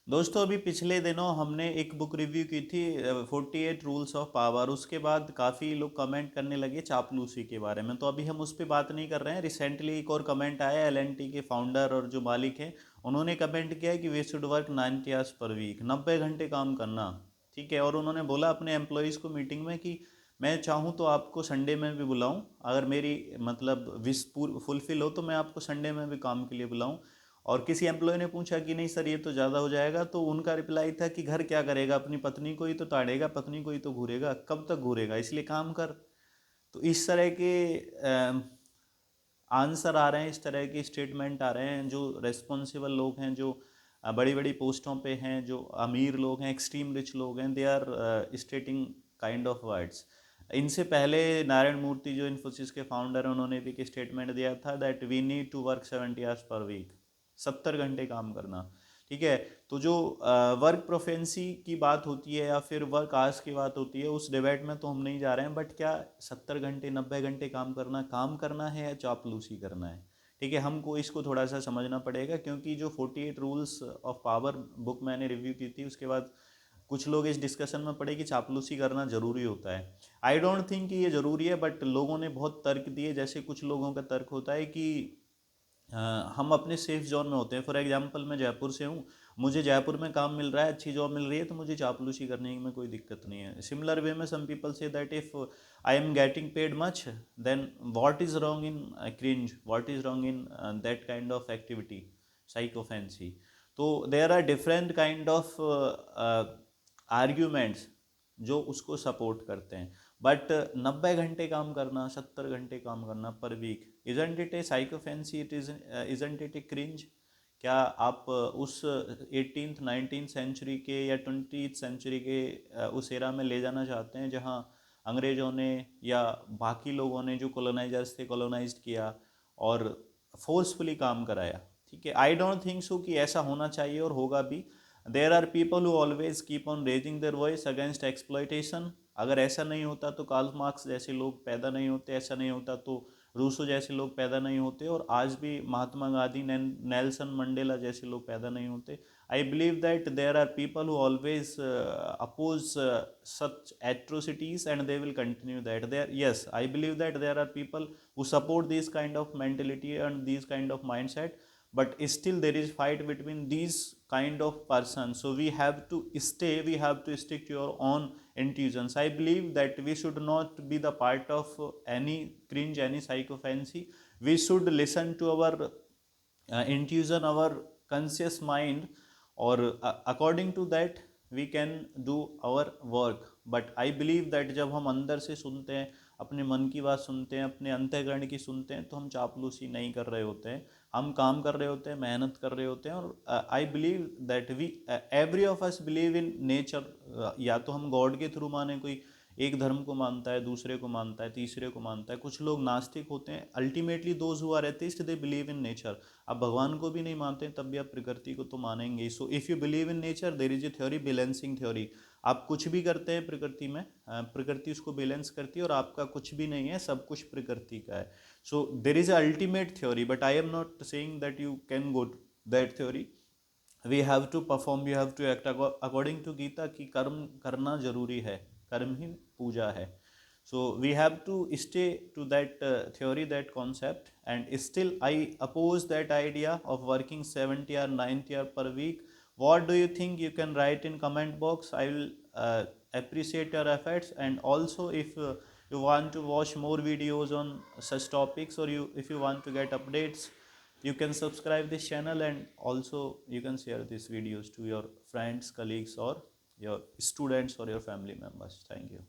दोस्तों अभी पिछले दिनों हमने एक बुक रिव्यू की थी 48 रूल्स ऑफ पावर। उसके बाद काफ़ी लोग कमेंट करने लगे चापलूसी के बारे में, तो अभी हम उस पर बात नहीं कर रहे हैं। रिसेंटली एक और कमेंट आया, एलएनटी के फाउंडर और जो मालिक हैं उन्होंने कमेंट किया है कि we should work 90 hours per week, 90 घंटे काम करना। ठीक है, और उन्होंने बोला अपने एम्प्लॉयज़ को मीटिंग में कि मैं चाहूँ तो आपको संडे में भी बुलाऊँ, अगर मेरी मतलब विश फुलफिल हो तो मैं आपको संडे में भी काम के लिए बुलाऊँ। और किसी एम्प्लॉय ने पूछा कि नहीं सर ये तो ज़्यादा हो जाएगा, तो उनका रिप्लाई था कि घर क्या करेगा, अपनी पत्नी को ही तो ताड़ेगा, पत्नी को ही तो घूरेगा, कब तक घूरेगा, इसलिए काम कर। तो इस तरह के आंसर आ रहे हैं, इस तरह के स्टेटमेंट आ रहे हैं। जो रेस्पॉन्सिबल लोग हैं, जो बड़ी बड़ी पोस्टों पे हैं, जो अमीर लोग हैं, एक्सट्रीम रिच लोग हैं, they are stating kind of words. इनसे पहले नारायण मूर्ति जो इन्फोसिस के फाउंडर हैं, उन्होंने भी एक स्टेटमेंट दिया था that we need to work 70 hours per week, 70 घंटे काम करना। ठीक है, तो जो वर्क प्रोफेंसी की बात होती है या फिर वर्क आवर्स की बात होती है, उस डिबेट में तो हम नहीं जा रहे हैं। बट क्या 70 घंटे 90 घंटे काम करना है या चापलूसी करना है? ठीक है, हमको इसको थोड़ा सा समझना पड़ेगा, क्योंकि जो 48 रूल्स ऑफ पावर बुक मैंने रिव्यू की थी, उसके बाद कुछ लोग इस डिस्कशन में पड़े कि चापलूसी करना ज़रूरी होता है। आई डोंट थिंक कि ये ज़रूरी है, बट लोगों ने बहुत तर्क दिए। जैसे कुछ लोगों का तर्क होता है कि हम अपने सेफ जोन में होते हैं। फॉर एग्जांपल मैं जयपुर से हूँ, मुझे जयपुर में काम मिल रहा है, अच्छी जॉब मिल रही है, तो मुझे चापलूसी करने में कोई दिक्कत नहीं है। सिमिलर वे में some people say that if I am getting paid much, then what is wrong in cringe, what is wrong in that kind of activity, sycophancy. तो there are different kind of arguments जो उसको support करते हैं। But 90 घंटे काम करना, 70 घंटे काम करना per week, isn't it a sycophancy, isn't it a cringe? क्या आप उस 18th 19th सेंचुरी के या 20th सेंचुरी के उस एरा में ले जाना चाहते हैं, जहां अंग्रेज़ों ने या बाकी लोगों ने जो कॉलोनाइजर्स थे कॉलोनाइज किया और फोर्सफुली काम कराया? ठीक है, आई डोंट थिंक सो कि ऐसा होना चाहिए और होगा भी। There are people who always keep on raising their voice against exploitation. अगर ऐसा नहीं होता तो कार्ल मार्क्स जैसे लोग पैदा नहीं होते, ऐसा नहीं होता तो रूसो जैसे लोग पैदा नहीं होते, और आज भी महात्मा गांधी, नेल्सन मंडेला जैसे लोग पैदा नहीं होते। I believe that there are people who always oppose such atrocities and they will continue that. There, yes, I believe that there are people who support this kind of mentality and these kind of mindset, but still there is fight between these kind of persons. So we have to we have to stick to your own intuitions. I believe that we should not be the part of any cringe, any psychophancy. We should listen to our intuition, our conscious mind, or according to that we can do our work. But I believe that जब हम अंदर से सुनते हैं, अपने मन की बात सुनते हैं, अपने अंतःकरण की सुनते हैं, तो हम चापलूसी नहीं कर रहे होते हैं, हम काम कर रहे होते हैं, मेहनत कर रहे होते हैं। और I believe that we every of us believe in nature. या तो हम गॉड के थ्रू माने, कोई एक धर्म को मानता है, दूसरे को मानता है, तीसरे को मानता है, कुछ लोग नास्तिक होते हैं। Ultimately those who are atheist they believe in nature. आप भगवान को भी नहीं मानते तब भी आप प्रकृति को तो मानेंगे। So if you believe in nature, there is a theory, balancing theory. आप कुछ भी करते हैं प्रकृति में, प्रकृति उसको बैलेंस करती है, और आपका कुछ भी नहीं है, सब कुछ प्रकृति का है। So there is ultimate theory, but I am not saying that you can go to that theory. We have to perform, you have to act according to Gita कि कर्म करना जरूरी है, कर्म ही पूजा है। So we have to stay to that theory, that concept, and still I oppose that idea of working 70 or 90 hour per week. What do you think? You can write in comment box. I will appreciate your efforts. And also if you want to watch more videos on such topics, or if you want to get updates, you can subscribe this channel, and also you can share these videos to your friends, colleagues, or your students or your family members. Thank you.